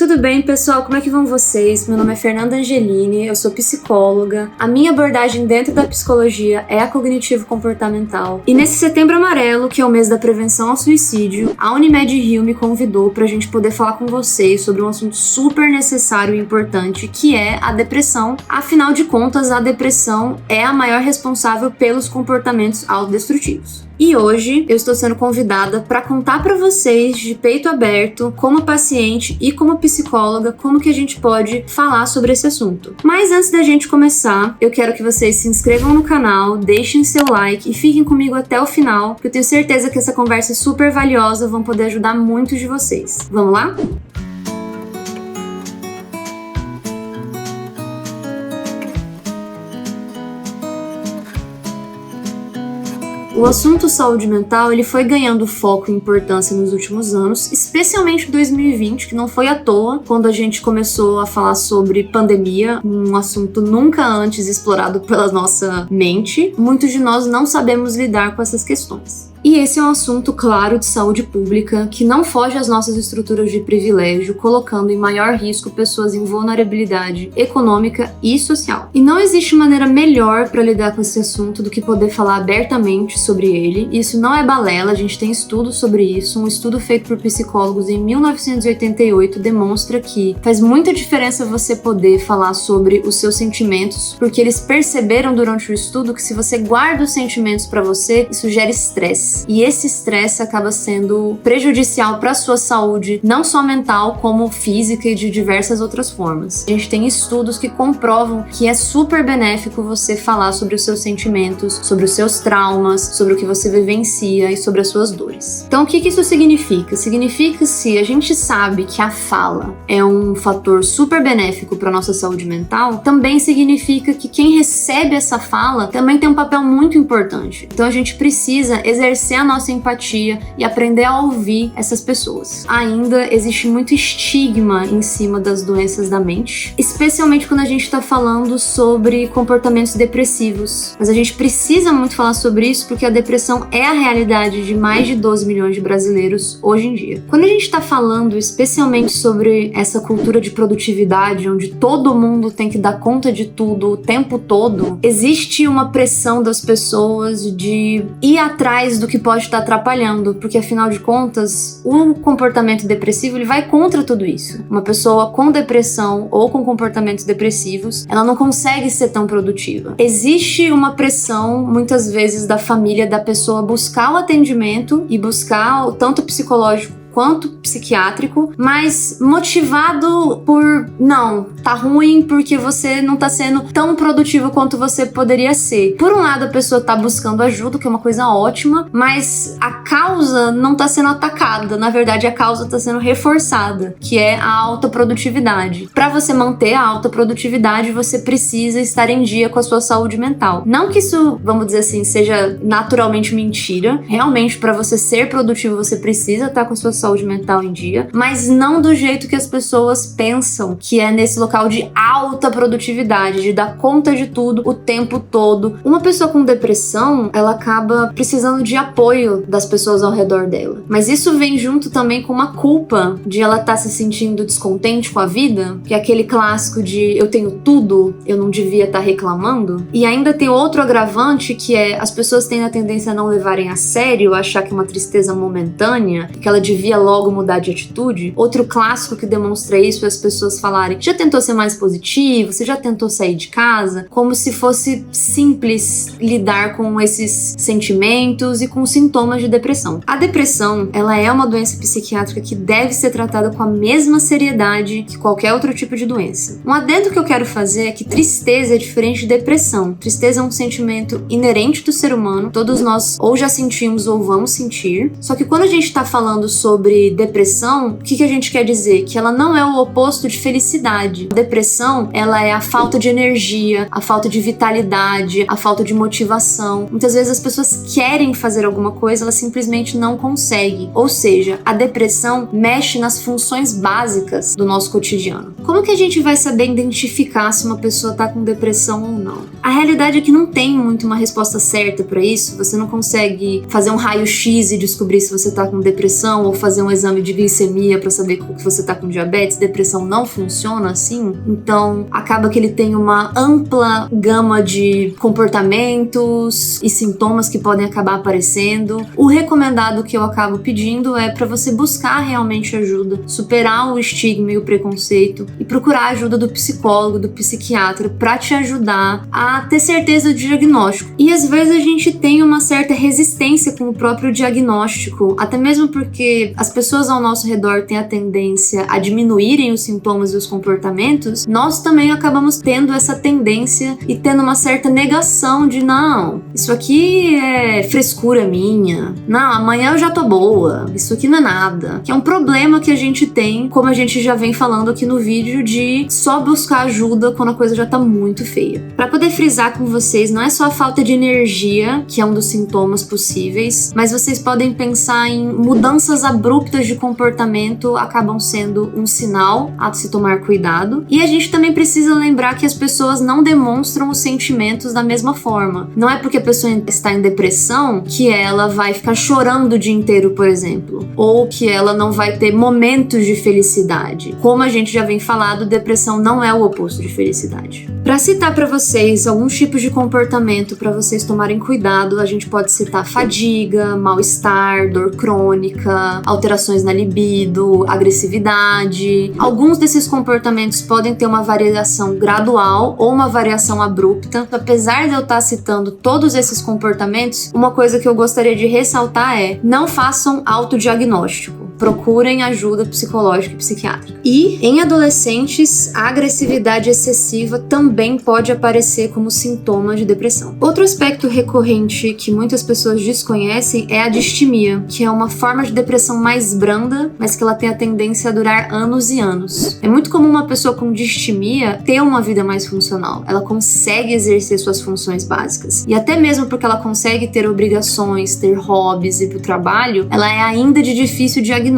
Tudo bem, pessoal? Como é que vão vocês? Meu nome é Fernanda Angelini, eu sou psicóloga. A minha abordagem dentro da psicologia é a cognitivo-comportamental. E nesse Setembro Amarelo, que é o mês da prevenção ao suicídio, a Unimed Rio me convidou pra gente poder falar com vocês sobre um assunto super necessário e importante, que é a depressão. Afinal de contas, a depressão é a maior responsável pelos comportamentos autodestrutivos. E hoje eu estou sendo convidada para contar para vocês de peito aberto, como paciente e como psicóloga, como que a gente pode falar sobre esse assunto. Mas antes da gente começar, eu quero que vocês se inscrevam no canal, deixem seu like e fiquem comigo até o final, que eu tenho certeza que essa conversa é super valiosa, vão poder ajudar muitos de vocês. Vamos lá? O assunto saúde mental, ele foi ganhando foco e importância nos últimos anos, especialmente em 2020, que não foi à toa, quando a gente começou a falar sobre pandemia, um assunto nunca antes explorado pela nossa mente. Muitos de nós não sabemos lidar com essas questões. E esse é um assunto, claro, de saúde pública, que não foge às nossas estruturas de privilégio, colocando em maior risco pessoas em vulnerabilidade econômica e social. E não existe maneira melhor para lidar com esse assunto do que poder falar abertamente sobre ele. Isso não é balela, a gente tem estudos sobre isso. Um estudo feito por psicólogos em 1988 demonstra que faz muita diferença você poder falar sobre os seus sentimentos, porque eles perceberam durante o estudo que se você guarda os sentimentos para você, isso gera estresse. E esse estresse acaba sendo prejudicial para a sua saúde, não só mental, como física e de diversas outras formas. A gente tem estudos que comprovam que é super benéfico você falar sobre os seus sentimentos, sobre os seus traumas, sobre o que você vivencia e sobre as suas dores. Então, o que isso significa? Significa se a gente sabe que a fala é um fator super benéfico para nossa saúde mental, também significa que quem recebe essa fala também tem um papel muito importante. Então, a gente precisa exercer a nossa empatia e aprender a ouvir essas pessoas. Ainda existe muito estigma em cima das doenças da mente, especialmente quando a gente está falando sobre comportamentos depressivos. Mas a gente precisa muito falar sobre isso porque a depressão é a realidade de mais de 12 milhões de brasileiros hoje em dia. Quando a gente está falando especialmente sobre essa cultura de produtividade, onde todo mundo tem que dar conta de tudo o tempo todo, existe uma pressão das pessoas de ir atrás do que pode estar atrapalhando, porque afinal de contas, o comportamento depressivo ele vai contra tudo isso. Uma pessoa com depressão ou com comportamentos depressivos, ela não consegue ser tão produtiva. Existe uma pressão, muitas vezes, da família da pessoa buscar o atendimento e buscar o tanto psicológico quanto psiquiátrico, mas motivado por não, tá ruim porque você não tá sendo tão produtivo quanto você poderia ser. Por um lado, a pessoa tá buscando ajuda, que é uma coisa ótima, mas a causa não tá sendo atacada, na verdade a causa tá sendo reforçada, que é a alta produtividade. Para você manter a alta produtividade, você precisa estar em dia com a sua saúde mental. Não que isso, vamos dizer assim, seja naturalmente mentira, realmente para você ser produtivo você precisa estar com a sua saúde mental em dia, mas não do jeito que as pessoas pensam, que é nesse local de alta produtividade, de dar conta de tudo o tempo todo. Uma pessoa com depressão, ela acaba precisando de apoio das pessoas ao redor dela, mas isso vem junto também com uma culpa de ela estar se sentindo descontente com a vida, que é aquele clássico de eu tenho tudo, eu não devia estar reclamando. E ainda tem outro agravante, que é as pessoas têm a tendência a não levarem a sério, achar que é uma tristeza momentânea, que ela devia logo mudar de atitude. Outro clássico que demonstra isso é as pessoas falarem: já tentou ser mais positivo? Você já tentou sair de casa? Como se fosse simples lidar com esses sentimentos e com sintomas de depressão. A depressão, ela é uma doença psiquiátrica que deve ser tratada com a mesma seriedade que qualquer outro tipo de doença. Um adendo que eu quero fazer é que tristeza é diferente de depressão. Tristeza é um sentimento inerente do ser humano, todos nós ou já sentimos ou vamos sentir, só que quando a gente tá falando sobre depressão, o que a gente quer dizer? Que ela não é o oposto de felicidade. A depressão, ela é a falta de energia, a falta de vitalidade, a falta de motivação. Muitas vezes as pessoas querem fazer alguma coisa, elas simplesmente não conseguem. Ou seja, a depressão mexe nas funções básicas do nosso cotidiano. Como que a gente vai saber identificar se uma pessoa tá com depressão ou não? A realidade é que não tem muito uma resposta certa para isso. Você não consegue fazer um raio-x e descobrir se você tá com depressão ou fazer fazer um exame de glicemia para saber que você tá com diabetes. Depressão não funciona assim. Então, acaba que ele tem uma ampla gama de comportamentos e sintomas que podem acabar aparecendo. O recomendado que eu acabo pedindo é para você buscar realmente ajuda, superar o estigma e o preconceito e procurar a ajuda do psicólogo, do psiquiatra, para te ajudar a ter certeza do diagnóstico. E às vezes a gente tem uma certa resistência com o próprio diagnóstico, até mesmo porque as pessoas ao nosso redor têm a tendência a diminuírem os sintomas e os comportamentos. Nós também acabamos tendo essa tendência e tendo uma certa negação de não, isso aqui é frescura minha, não, amanhã eu já tô boa, isso aqui não é nada. Que é um problema que a gente tem, como a gente já vem falando aqui no vídeo, de só buscar ajuda quando a coisa já tá muito feia. Pra poder frisar com vocês, não é só a falta de energia, que é um dos sintomas possíveis, mas vocês podem pensar em mudanças abruptas de comportamento, acabam sendo um sinal a se tomar cuidado. E a gente também precisa lembrar que as pessoas não demonstram os sentimentos da mesma forma. Não é porque a pessoa está em depressão que ela vai ficar chorando o dia inteiro, por exemplo, ou que ela não vai ter momentos de felicidade. Como a gente já vem falado, depressão não é o oposto de felicidade. Para citar para vocês alguns tipos de comportamento para vocês tomarem cuidado, a gente pode citar fadiga, mal-estar, dor crônica, alterações na libido, agressividade. Alguns desses comportamentos podem ter uma variação gradual ou uma variação abrupta. Apesar de eu estar citando todos esses comportamentos, uma coisa que eu gostaria de ressaltar é: não façam autodiagnóstico. Procurem ajuda psicológica e psiquiátrica. E, em adolescentes, a agressividade excessiva também pode aparecer como sintoma de depressão. Outro aspecto recorrente que muitas pessoas desconhecem é a distimia, que é uma forma de depressão mais branda, mas que ela tem a tendência a durar anos e anos. É muito comum uma pessoa com distimia ter uma vida mais funcional. Ela consegue exercer suas funções básicas. E até mesmo porque ela consegue ter obrigações, ter hobbies e ir pro trabalho, ela é ainda de difícil diagnóstico,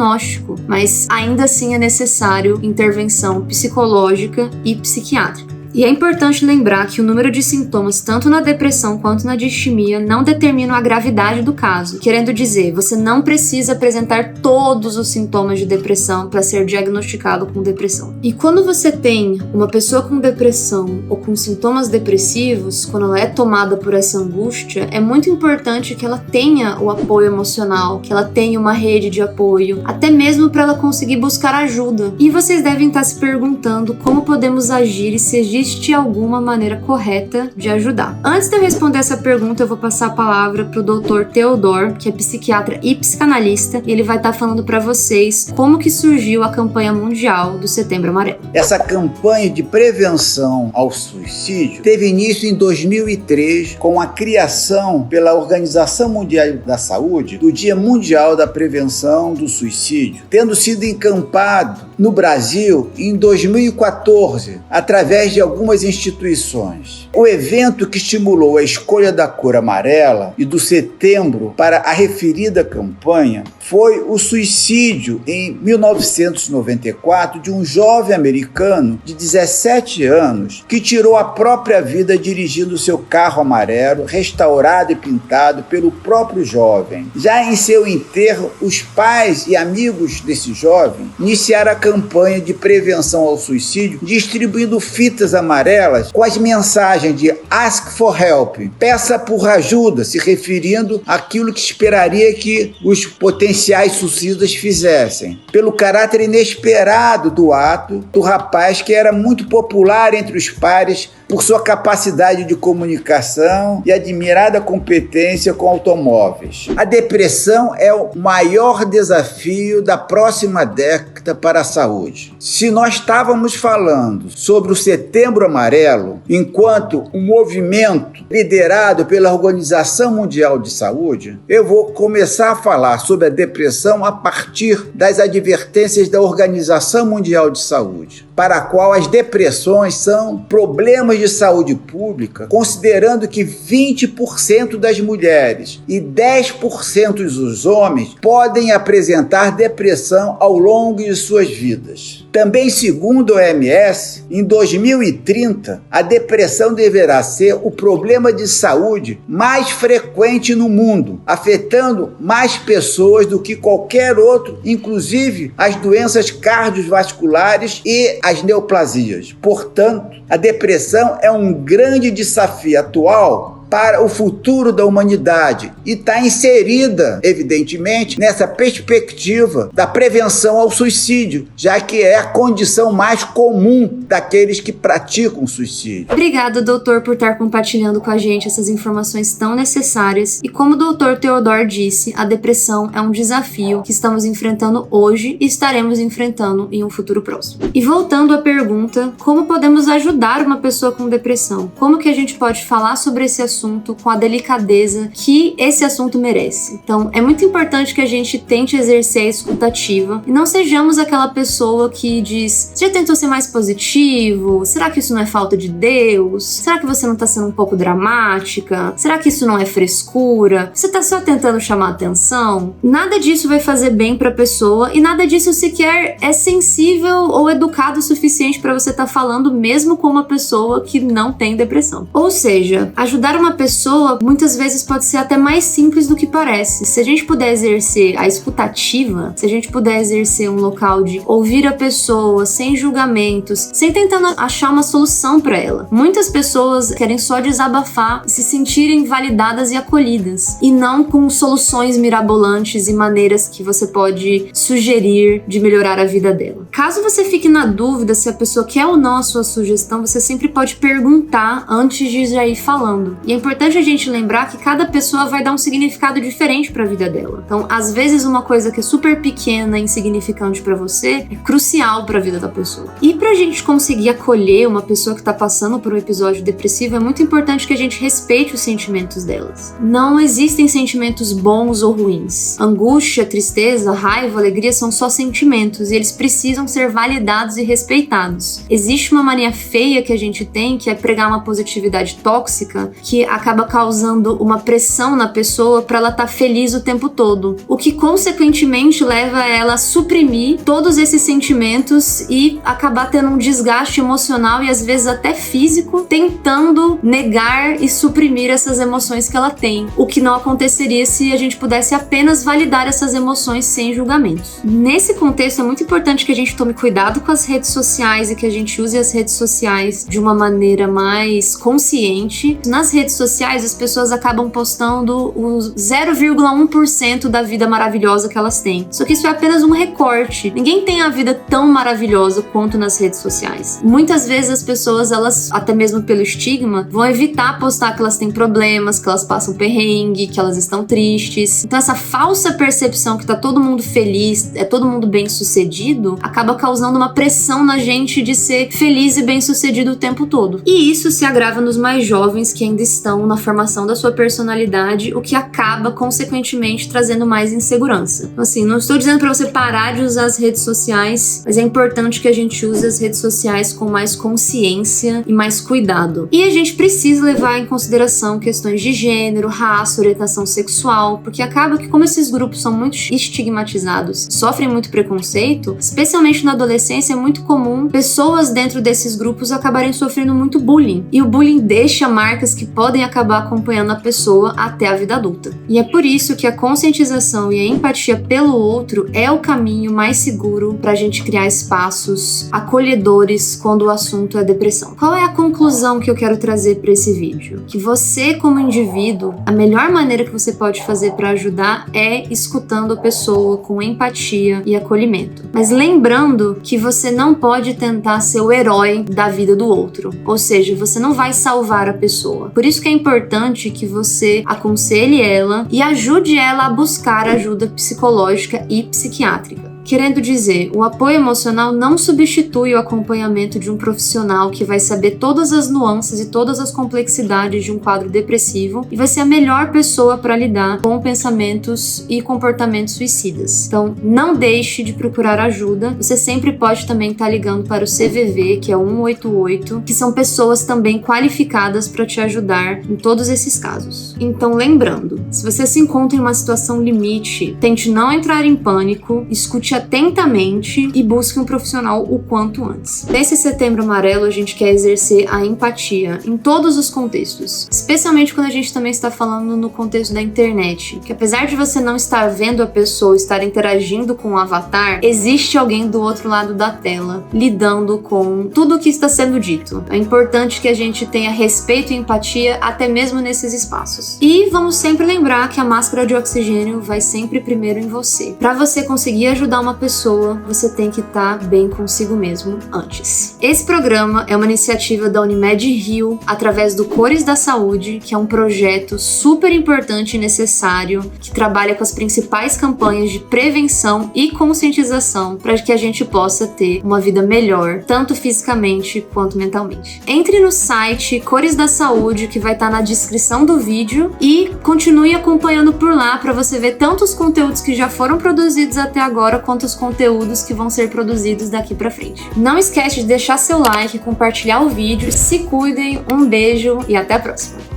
mas ainda assim é necessário intervenção psicológica e psiquiátrica. E é importante lembrar que o número de sintomas, tanto na depressão quanto na distimia, não determinam a gravidade do caso. Querendo dizer, você não precisa apresentar todos os sintomas de depressão para ser diagnosticado com depressão. E quando você tem uma pessoa com depressão ou com sintomas depressivos, quando ela é tomada por essa angústia, é muito importante que ela tenha o apoio emocional, que ela tenha uma rede de apoio, até mesmo para ela conseguir buscar ajuda. E vocês devem estar se perguntando como podemos agir e se existe alguma maneira correta de ajudar. Antes de eu responder essa pergunta, eu vou passar a palavra para o Dr. Theodor, que é psiquiatra e psicanalista, e ele vai estar falando para vocês como que surgiu a campanha mundial do Setembro Amarelo. Essa campanha de prevenção ao suicídio teve início em 2003 com a criação pela Organização Mundial da Saúde do Dia Mundial da Prevenção do Suicídio, tendo sido encampado no Brasil em 2014 através de algumas instituições. O evento que estimulou a escolha da cor amarela e do setembro para a referida campanha foi o suicídio em 1994 de um jovem americano de 17 anos que tirou a própria vida dirigindo seu carro amarelo, restaurado e pintado pelo próprio jovem. Já em seu enterro, os pais e amigos desse jovem iniciaram a campanha de prevenção ao suicídio, distribuindo fitas amarelas com as mensagens de Ask for Help, peça por ajuda, se referindo àquilo que esperaria que os potenciais suicidas fizessem. Pelo caráter inesperado do ato, do rapaz que era muito popular entre os pares por sua capacidade de comunicação e admirada competência com automóveis. A depressão é o maior desafio da próxima década para a saúde. Se nós estávamos falando sobre o Setembro Amarelo, enquanto um movimento liderado pela Organização Mundial de Saúde, eu vou começar a falar sobre a depressão a partir das advertências da Organização Mundial de Saúde, para a qual as depressões são problemas de saúde pública, considerando que 20% das mulheres e 10% dos homens podem apresentar depressão ao longo de suas vidas. Também, segundo a OMS, em 2030, a depressão deverá ser o problema de saúde mais frequente no mundo, afetando mais pessoas do do que qualquer outro, inclusive as doenças cardiovasculares e as neoplasias. Portanto, a depressão é um grande desafio atual para o futuro da humanidade e está inserida, evidentemente, nessa perspectiva da prevenção ao suicídio, já que é a condição mais comum daqueles que praticam suicídio. Obrigada, doutor, por estar compartilhando com a gente essas informações tão necessárias. E como o doutor Theodor disse, a depressão é um desafio que estamos enfrentando hoje e estaremos enfrentando em um futuro próximo. E voltando à pergunta, como podemos ajudar uma pessoa com depressão? Como que a gente pode falar sobre esse assunto com a delicadeza que esse assunto merece? Então, é muito importante que a gente tente exercer a escutativa e não sejamos aquela pessoa que diz: você já tentou ser mais positivo? Será que isso não é falta de Deus? Será que você não tá sendo um pouco dramática? Será que isso não é frescura? Você tá só tentando chamar atenção? Nada disso vai fazer bem pra pessoa e nada disso sequer é sensível ou educado o suficiente pra você estar falando mesmo com uma pessoa que não tem depressão. Ou seja, ajudar uma pessoa muitas vezes pode ser até mais simples do que parece. Se a gente puder exercer a escutativa, se a gente puder exercer um local de ouvir a pessoa sem julgamentos, sem tentar achar uma solução para ela. Muitas pessoas querem só desabafar e se sentirem validadas e acolhidas, e não com soluções mirabolantes e maneiras que você pode sugerir de melhorar a vida dela. Caso você fique na dúvida se a pessoa quer ou não a sua sugestão, você sempre pode perguntar antes de já ir falando. E é importante a gente lembrar que cada pessoa vai dar um significado diferente para a vida dela. Então, às vezes, uma coisa que é super pequena e insignificante para você é crucial para a vida da pessoa. E pra gente conseguir acolher uma pessoa que tá passando por um episódio depressivo, é muito importante que a gente respeite os sentimentos delas. Não existem sentimentos bons ou ruins. Angústia, tristeza, raiva, alegria são só sentimentos e eles precisam ser validados e respeitados. Existe uma mania feia que a gente tem, que é pregar uma positividade tóxica, que acaba causando uma pressão na pessoa para ela estar feliz o tempo todo, o que consequentemente leva ela a suprimir todos esses sentimentos e acabar tendo um desgaste emocional e às vezes até físico, tentando negar e suprimir essas emoções que ela tem, o que não aconteceria se a gente pudesse apenas validar essas emoções sem julgamentos. Nesse contexto é muito importante que a gente tome cuidado com as redes sociais e que a gente use as redes sociais de uma maneira mais consciente. Nas redes sociais as pessoas acabam postando o 0,1% da vida maravilhosa que elas têm. Só que isso é apenas um recorte. Ninguém tem a vida tão maravilhosa quanto nas redes sociais. Muitas vezes as pessoas, elas, até mesmo pelo estigma, vão evitar postar que elas têm problemas, que elas passam perrengue, que elas estão tristes. Então essa falsa percepção que tá todo mundo feliz, é todo mundo bem sucedido, acaba causando uma pressão na gente de ser feliz e bem sucedido o tempo todo. E isso se agrava nos mais jovens que ainda estão na formação da sua personalidade, o que acaba consequentemente trazendo mais insegurança. Então, assim, não estou dizendo para você parar de usar as redes sociais, mas é importante que a gente use as redes sociais com mais consciência e mais cuidado. E a gente precisa levar em consideração questões de gênero, raça, orientação sexual, porque acaba que como esses grupos são muito estigmatizados, sofrem muito preconceito, especialmente na adolescência é muito comum pessoas dentro desses grupos acabarem sofrendo muito bullying. E o bullying deixa marcas que podem acabar acompanhando a pessoa até a vida adulta. E é por isso que a conscientização e a empatia pelo outro é o caminho mais seguro para a gente criar espaços acolhedores quando o assunto é depressão. Qual é a conclusão que eu quero trazer para esse vídeo? Que você, como indivíduo, a melhor maneira que você pode fazer para ajudar é escutando a pessoa com empatia e acolhimento. Mas lembrando que você não pode tentar ser o herói da vida do outro. Ou seja, você não vai salvar a pessoa. Por isso que é importante que você aconselhe ela e ajude ela a buscar ajuda psicológica e psiquiátrica. Querendo dizer, o apoio emocional não substitui o acompanhamento de um profissional que vai saber todas as nuances e todas as complexidades de um quadro depressivo e vai ser a melhor pessoa para lidar com pensamentos e comportamentos suicidas. Então, não deixe de procurar ajuda. Você sempre pode também estar ligando para o CVV, que é o 188, que são pessoas também qualificadas para te ajudar em todos esses casos. Então, lembrando, se você se encontra em uma situação limite, tente não entrar em pânico, escute atentamente e busque um profissional o quanto antes. Nesse Setembro Amarelo, a gente quer exercer a empatia em todos os contextos, especialmente quando a gente também está falando no contexto da internet, que apesar de você não estar vendo a pessoa, estar interagindo com o avatar, existe alguém do outro lado da tela, lidando com tudo o que está sendo dito. É importante que a gente tenha respeito e empatia até mesmo nesses espaços. E vamos sempre lembrar que a máscara de oxigênio vai sempre primeiro em você. Para você conseguir ajudar uma pessoa, você tem que estar bem consigo mesmo antes. Esse programa é uma iniciativa da Unimed Rio, através do Cores da Saúde, que é um projeto super importante e necessário, que trabalha com as principais campanhas de prevenção e conscientização para que a gente possa ter uma vida melhor, tanto fisicamente quanto mentalmente. Entre no site Cores da Saúde, que vai estar na descrição do vídeo, e continue acompanhando por lá para você ver tanto os conteúdos que já foram produzidos até agora, quanto os conteúdos que vão ser produzidos daqui para frente. Não esquece de deixar seu like, compartilhar o vídeo, se cuidem, um beijo e até a próxima!